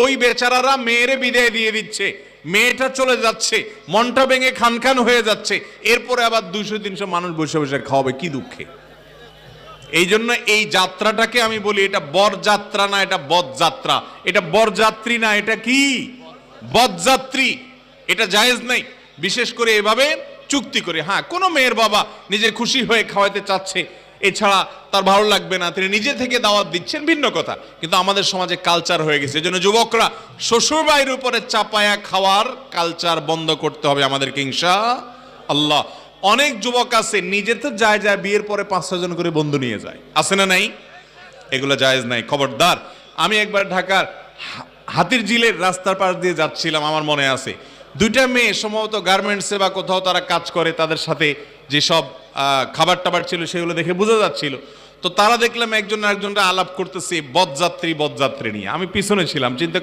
ওই বেচারারা মেয়েরে বিদায় দিয়ে দিচ্ছে, মেয়েটা চলে যাচ্ছে, মনটা ভেঙে খান খান হয়ে যাচ্ছে, এরপরে আবার 200-300 মানুষ বসে বসে খাওয়াবে কি দুঃখে। এই জন্য এই যাত্রাটাকে আমি বলি এটা বরযাত্রা না, এটা বদযাত্রা। এটা বরযাত্রী না, এটা কি বদযাত্রী। এটা জায়েজ নাই, বিশেষ করে এভাবে চুক্তি করে। হ্যাঁ, কোনো মেয়ের বাবা নিজের খুশি হয়ে খাওয়াতে চাচ্ছে, এছাড়া তার ভালো লাগবে না, তিনি নিজে থেকে দাওয়াত দিচ্ছেন, ভিন্ন কথা। কিন্তু আমাদের সমাজে কালচার হয়ে গেছে। এজন্য যুবকরা শ্বশুর বাড়ির উপরে চাপায়া খাওয়ার কালচার বন্ধ করতে হবে আমাদেরকে, ইনশাআল্লাহ। অনেক যুবক আছে নিজে তো যায় বিয়ের পরে 5-6 জন করে বন্ধু নিয়ে যায়, আছে না নাই? এগুলো জায়েজ নাই, খবরদার। আমি একবার ঢাকার হাতির ঝিলের রাস্তার পাশ দিয়ে যাচ্ছিলাম, আমার মনে আছে, 2টা মেয়ে সম্ভবত গার্মেন্টসে বা কোথাও তারা কাজ করে, তাদের সাথে যেসব খাবার টাবার ছিল সেগুলো দেখে বোঝা যাচ্ছিল। তো তারা দেখলাম একজন আরেকজনরা আলাপ করতেছে বদযাত্রী নিয়ে। আমি পিছনে ছিলাম, চিন্তা